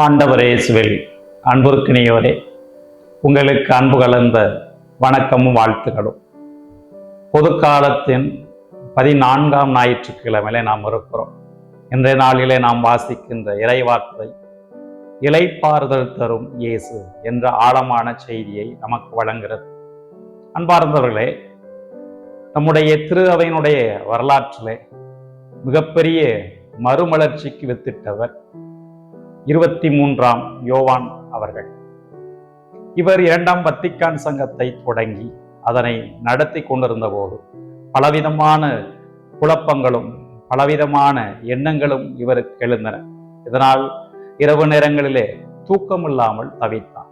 ஆண்டவர் இயேசுவில் அன்புக்கினியோரே, உங்களுக்கு அன்பு கலந்த வணக்கமும் வாழ்த்துக்களும். பொதுக்காலத்தின் 14ஆம் ஞாயிற்றுக்கிழமையிலே நாம் இருக்கிறோம். இன்றைய நாளிலே நாம் வாசிக்கின்ற இறைவார்த்தை இளைப்பாறுதல் தரும் இயேசு என்ற ஆழமான செய்தியை நமக்கு வழங்குகிறது. அன்பார்ந்தவர்களே, நம்முடைய திரு அவையினுடைய வரலாற்றிலே மிகப்பெரிய மறுமலர்ச்சிக்கு வித்திட்டவர் 23ஆம் யோவான் அவர்கள். இவர் 2ஆம் வத்திக்கான் சங்கத்தை தொடங்கி அதனை நடத்தி கொண்டிருந்த போது பலவிதமான குழப்பங்களும் பலவிதமான எண்ணங்களும் இவருக்கு எழுந்தன. இதனால் இரவு நேரங்களிலே தூக்கமில்லாமல் தவித்தார்.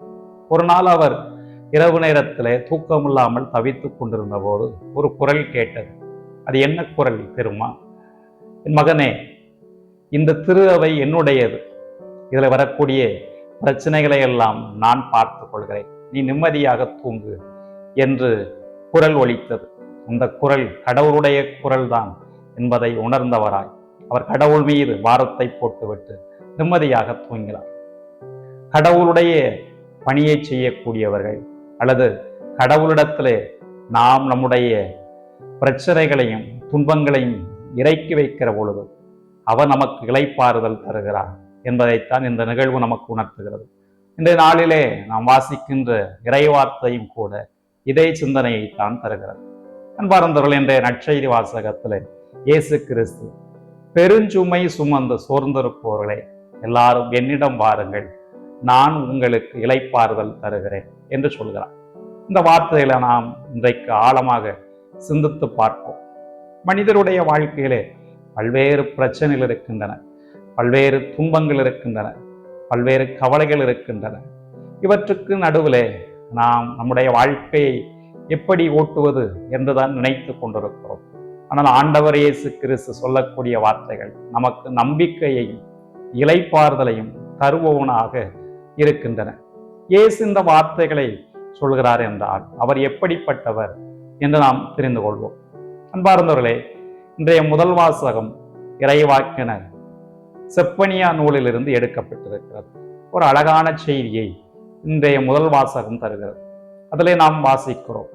ஒரு நாள் அவர் இரவு நேரத்திலே தூக்கமில்லாமல் தவித்துக் கொண்டிருந்த போது ஒரு குரல் கேட்டது. அது என்ன குரல் தெரியுமா? என் மகனே, இந்த திரு அவை என்னுடையது, இதில் வரக்கூடிய பிரச்சனைகளை எல்லாம் நான் பார்த்து கொள்கிறேன், நீ நிம்மதியாக தூங்கு என்று குரல் ஒலித்தது. அந்த குரல் கடவுளுடைய குரல் தான் என்பதை உணர்ந்தவராய் அவர் கடவுள் மீது வாரத்தை போட்டுவிட்டு நிம்மதியாக தூங்கினார். கடவுளுடைய பணியை செய்யக்கூடியவர்கள் அல்லது கடவுளிடத்திலே நாம் நம்முடைய பிரச்சனைகளையும் துன்பங்களையும் இறக்கி வைக்கிற பொழுது அவர் நமக்கு இளைப்பாறுதல் தருகிறார் என்பதைத்தான் இந்த நிகழ்வு நமக்கு உணர்த்துகிறது. இன்றைய நாளிலே நாம் வாசிக்கின்ற இறைவார்த்தையும் கூட இதே சிந்தனையை தான் தருகிறது. அன்பார்ந்தவர்கள், இன்றைய நற்செய்தி வாசகத்திலே இயேசு கிறிஸ்து பெருஞ்சுமை சுமந்து சோர்ந்திருப்பவர்களே எல்லாரும் என்னிடம் வாருங்கள், நான் உங்களுக்கு இளைப்பாறுதல் தருகிறேன் என்று சொல்கிறார். இந்த வார்த்தையில நாம் இன்றைக்கு ஆழமாக சிந்தித்து பார்ப்போம். மனிதருடைய வாழ்க்கையிலே பல்வேறு பிரச்சனைகள் இருக்கின்றன, பல்வேறு துன்பங்கள் இருக்கின்றன, பல்வேறு கவலைகள் இருக்கின்றன. இவற்றுக்கு நடுவிலே நாம் நம்முடைய வாழ்க்கையை எப்படி ஓட்டுவது என்றுதான் நினைத்து கொண்டிருக்கிறோம். ஆனால் ஆண்டவர் இயேசு கிறிஸ்து சொல்லக்கூடிய வார்த்தைகள் நமக்கு நம்பிக்கையையும் இளைப்பாறுதலையும் தருபவனாக இருக்கின்றன. இயேசு இந்த வார்த்தைகளை சொல்கிறார் என்றால் அவர் எப்படிப்பட்டவர் என்று நாம் தெரிந்து கொள்வோம். அன்பார்ந்தவர்களே, இன்றைய முதல் வாசகம் இறைவாக்கினர் செப்பனியா நூலிலிருந்து எடுக்கப்பட்டிருக்கிறது. ஒரு அழகான செய்தியை இன்றைய முதல் வாசகம் தருகிறது. அதிலே நாம் வாசிக்கிறோம்,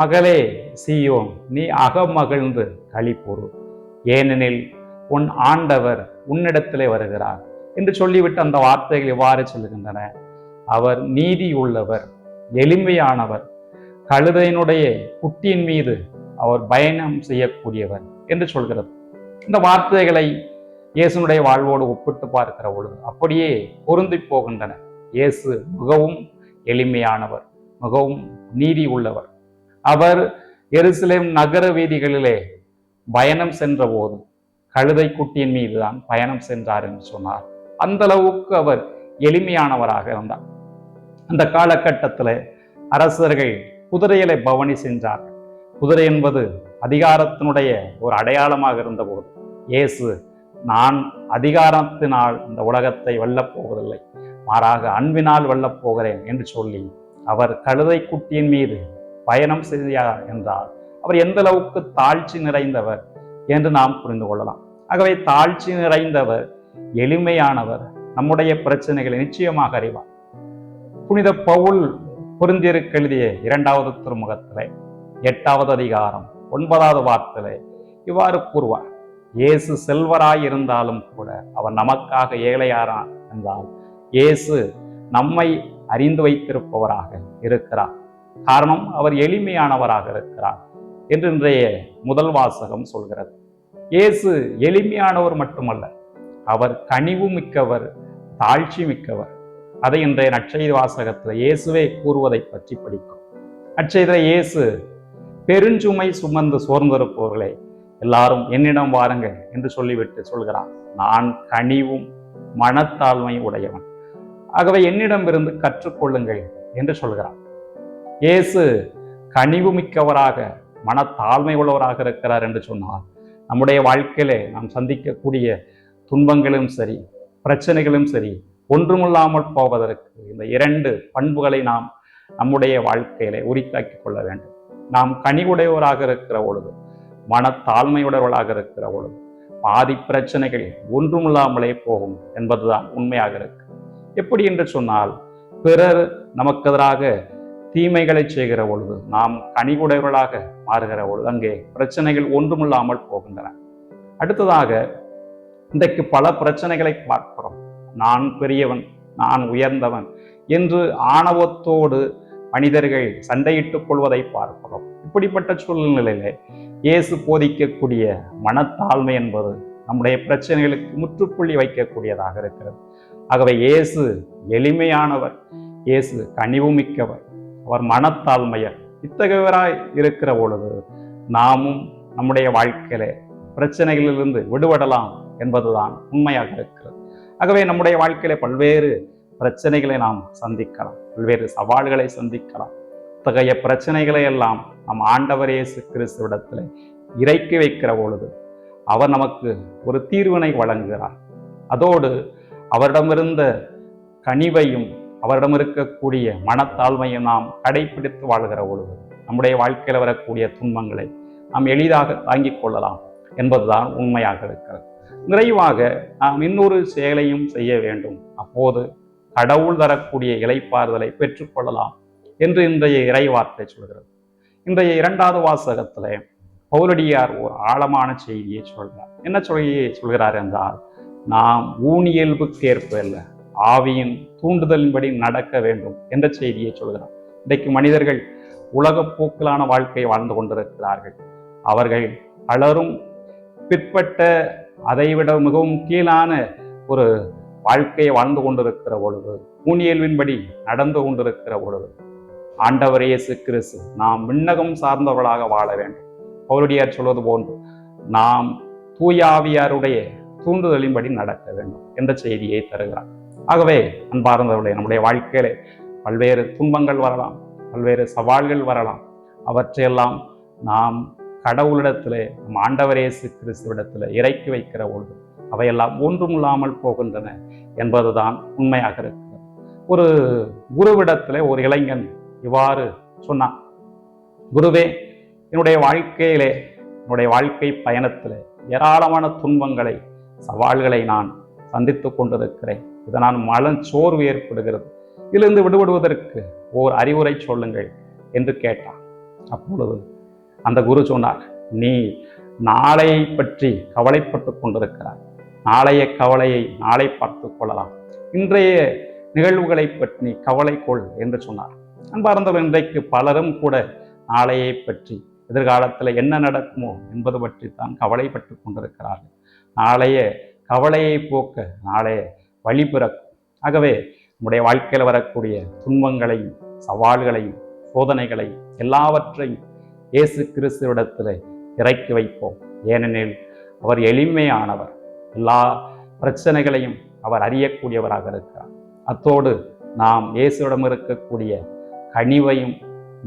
மகளே சீயோன், நீ அகமகிழ்ந்து களிகூரு, ஏனெனில் உன் ஆண்டவர் உன்னிடத்திலே வருகிறார் என்று சொல்லிவிட்டு அந்த வார்த்தைகள் இவ்வாறு சொல்லுகின்றன. அவர் நீதி உள்ளவர், எளிமையானவர், கழுதையினுடைய குட்டியின் மீது அவர் பயணம் செய்யக்கூடியவர் என்று சொல்கிறது. இந்த வார்த்தைகளை இயேசுனுடைய வாழ்வோடு ஒப்பிட்டு பார்க்கிற பொழுது அப்படியே பொருந்தி போகின்றன. இயேசு மிகவும் எளிமையானவர், மிகவும் நீதி உள்ளவர். அவர் எருசலேம் நகர வீதிகளிலே பயணம் சென்ற போது கழுதை குட்டியின் மீது தான் பயணம் சென்றார் என்று சொன்னார். அந்த அளவுக்கு அவர் எளிமையானவராக இருந்தார். அந்த காலகட்டத்தில் அரசர்கள் குதிரைகளை பவனி சென்றார்கள். குதிரை என்பது அதிகாரத்தினுடைய ஒரு அடையாளமாக இருந்த போது இயேசு, நான் அதிகாரத்தினால் இந்த உலகத்தை வெல்லப் போவதில்லை, மாறாக அன்பினால் வெல்லப் போகிறேன் என்று சொல்லி அவர் கழுதை குட்டியின் மீது பயணம் செய்யார் என்றால் அவர் எந்த அளவுக்கு தாழ்ச்சி நிறைந்தவர் என்று நாம் புரிந்து கொள்ளலாம். ஆகவே தாழ்ச்சி நிறைந்தவர், எளிமையானவர், நம்முடைய பிரச்சனைகளை நிச்சயமாக அறிவார். புனித பவுல் பொருந்தியருக்கு எழுதிய 2வது திருமுகத்திலே 8வது அதிகாரம் 9வது வார்த்தையிலே இவ்வாறு கூறுவார், இயேசு செல்வராய் இருந்தாலும் கூட அவர் நமக்காக ஏழையாரான் என்றால் இயேசு நம்மை அறிந்து வைத்திருப்பவராக இருக்கிறார். காரணம், அவர் எளிமையானவராக இருக்கிறார் என்று இன்றைய முதல் வாசகம் சொல்கிறது. இயேசு எளிமையானவர் மட்டுமல்ல, அவர் கனிவு மிக்கவர், தாழ்ச்சி மிக்கவர். அதை இன்றைய நற்செய்தி வாசகத்தில் இயேசுவே கூறுவதை பற்றி படிக்கும். நற்செய்தியில் இயேசு பெருஞ்சுமை சுமந்து சோர்ந்திருப்பவர்களே எல்லாரும் என்னிடம் வாருங்கள் என்று சொல்லிவிட்டு சொல்கிறார், நான் கனிவும் மனத்தாழ்மை உடையவன், ஆகவே என்னிடம் இருந்து கற்றுக்கொள்ளுங்கள் என்று சொல்கிறார். இயேசு கனிவு மிக்கவராக மனத்தாழ்மை உள்ளவராக இருக்கிறார் என்று சொன்னார். நம்முடைய வாழ்க்கையிலே நாம் சந்திக்கக்கூடிய துன்பங்களும் சரி, பிரச்சனைகளும் சரி, ஒன்றுமில்லாமல் போவதற்கு இந்த 2 பண்புகளை நாம் நம்முடைய வாழ்க்கையிலே உரித்தாக்கி கொள்ள வேண்டும். நாம் கனிவுடையவராக இருக்கிற பொழுது, மனத்தாழ்மையுடையவர்களாக இருக்கிற பொழுது பாதி பிரச்சனைகள் ஒன்றுமில்லாமலே போகும் என்பதுதான் உண்மையாக இருக்கு. எப்படி என்று சொன்னால், பிறர் நமக்கு எதிராக தீமைகளை செய்கிற பொழுது நாம் கனிவுடையவர்களாக மாறுகிற பொழுது அங்கே பிரச்சனைகள் ஒன்றுமில்லாமல் போகின்றன. அடுத்ததாக, இன்றைக்கு பல பிரச்சனைகளை பார்க்கிறோம். நான் பெரியவன், நான் உயர்ந்தவன் என்று ஆணவத்தோடு மனிதர்கள் சண்டையிட்டுக் கொள்வதை பார்க்கிறோம். இப்படிப்பட்ட சூழ்நிலையிலே இயேசு போதிக்கக்கூடிய மனத்தாழ்மை என்பது நம்முடைய பிரச்சனைகளுக்கு முற்றுப்புள்ளி வைக்கக்கூடியதாக இருக்கிறது. ஆகவே இயேசு எளிமையானவர், இயேசு கனிவுமிக்கவர், அவர் மனத்தாழ்மையர். இத்தகையவராய் இருக்கிற பொழுது நாமும் நம்முடைய வாழ்க்கையில பிரச்சனைகளிலிருந்து விடுபடலாம் என்பதுதான் உண்மையாக இருக்கிறது. ஆகவே நம்முடைய வாழ்க்கையில பல்வேறு பிரச்சனைகளை நாம் சந்திக்கலாம், பல்வேறு சவால்களை சந்திக்கலாம். இத்தகைய பிரச்சனைகளை எல்லாம் நம் ஆண்டவர் இயேசு கிறிஸ்துவிடத்தில் இறக்கி வைக்கிற பொழுது அவர் நமக்கு ஒரு தீர்வினை வழங்குகிறார். அதோடு அவரிடமிருந்த கனிவையும் அவரிடம் இருக்கக்கூடிய மனத்தாழ்மையும் நாம் கடைபிடித்து வாழ்கிற பொழுது நம்முடைய வாழ்க்கையில் வரக்கூடிய துன்பங்களை நாம் எளிதாக தாங்கிக் கொள்ளலாம் என்பதுதான் உண்மையாக இருக்கிறது. நிறைவாக நாம் இன்னொரு செயலையும் செய்ய வேண்டும். அப்போது கடவுள் தரக்கூடிய இளைப்பாறுதலை பெற்றுக்கொள்ளலாம் என்று இன்றைய இறைவார்த்தை சொல்கிறது. இன்றைய 2வது வாசகத்திலே பவுலடியார் ஒரு ஆழமான செய்தியை சொல்கிறார். என்ன சொல்கிறார் என்றால், நாம் ஊனியல்புக்கேற்ப அல்ல, ஆவியின் தூண்டுதலின்படி நடக்க வேண்டும் என்ற செய்தியை சொல்கிறார். இன்றைக்கு மனிதர்கள் உலக போக்கிலான வாழ்க்கையை வாழ்ந்து கொண்டிருக்கிறார்கள். அவர்கள் பலரும் பிற்பட்ட அதைவிட மிகவும் கீழான ஒரு வாழ்க்கையை வாழ்ந்து கொண்டிருக்கிற பொழுது, ஊனியல்பின்படி நடந்து கொண்டிருக்கிற பொழுது, ஆண்டவர் இயேசு கிறிஸ்து நாம் விண்ணகம் சார்ந்தவர்களாக வாழ வேண்டும். பவுலடியார் சொல்வது போன்று நாம் தூயாவியாருடைய தூண்டுதலின்படி நடக்க வேண்டும் என்ற செய்தியை தருகிறார். ஆகவே அன்பார்ந்தவர்களே, நம்முடைய வாழ்க்கையில பல்வேறு துன்பங்கள் வரலாம், பல்வேறு சவால்கள் வரலாம். அவற்றையெல்லாம் நாம் கடவுளிடத்திலே, நம் ஆண்டவர் இயேசு கிறிஸ்துவிடத்திலே இறக்கி வைக்கிற பொழுது அவையெல்லாம் ஒன்றுமில்லாமல் போகின்றன என்பதுதான் உண்மையாக இருக்கிறது. ஒரு குருவிடத்திலே ஒரு இளைஞன் இவ்வாறு சொன்னான், குருவே, என்னுடைய வாழ்க்கையிலே, என்னுடைய வாழ்க்கை பயணத்திலே ஏராளமான துன்பங்களை, சவால்களை நான் சந்தித்துக் கொண்டிருக்கிறேன். இதனால் மனச்சோர்வு ஏற்படுகிறது. இதிலிருந்து விடுபடுவதற்கு ஓர் அறிவுரை சொல்லுங்கள் என்று கேட்டான். அப்பொழுது அந்த குரு சொன்னார், நீ நாளையை பற்றி கவலைப்பட்டு கொண்டிருக்கிறாய். நாளைய கவலையை நாளை பார்த்து கொள்ளலாம். இன்றைய நிகழ்வுகளை பற்றி கவலை கொள் என்று சொன்னார். அன்பார்ந்தவர், இன்றைக்கு பலரும் கூட நாளையை பற்றி, எதிர்காலத்தில் என்ன நடக்குமோ என்பது பற்றி தான் கவலைப்பட்டு கொண்டிருக்கிறார்கள். நாளைய கவலையை போக்க நாளைய வழி பிறக்கும். ஆகவே நம்முடைய வாழ்க்கையில் வரக்கூடிய துன்பங்களையும் சவால்களையும் சோதனைகளையும் எல்லாவற்றையும் இயேசு கிறிஸ்துவிடத்தில் இறக்கி வைப்போம். ஏனெனில் அவர் எளிமையானவர், எல்லா பிரச்சனைகளையும் அவர் அறியக்கூடியவராக இருக்கிறார். அத்தோடு நாம் இயேசுவிடம் இருக்கக்கூடிய கனிவையும்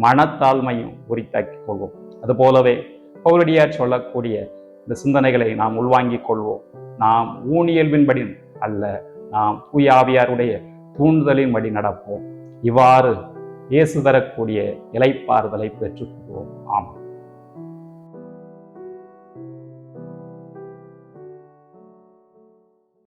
மனத்தாழ்மையும் உரித்தாக்கிக் கொள்வோம். அதுபோலவே பவுலடியார் சொல்லக்கூடிய இந்த சிந்தனைகளை நாம் உள்வாங்கிக் கொள்வோம். நாம் ஊனியல்பின்படி அல்ல, நாம் தூயாவியாருடைய தூண்டுதலின்படி நடப்போம். இவ்வாறு இயேசு தரக்கூடிய இளைப்பாறுதலை பெற்றுக்கொள்வோம். ஆமாம்.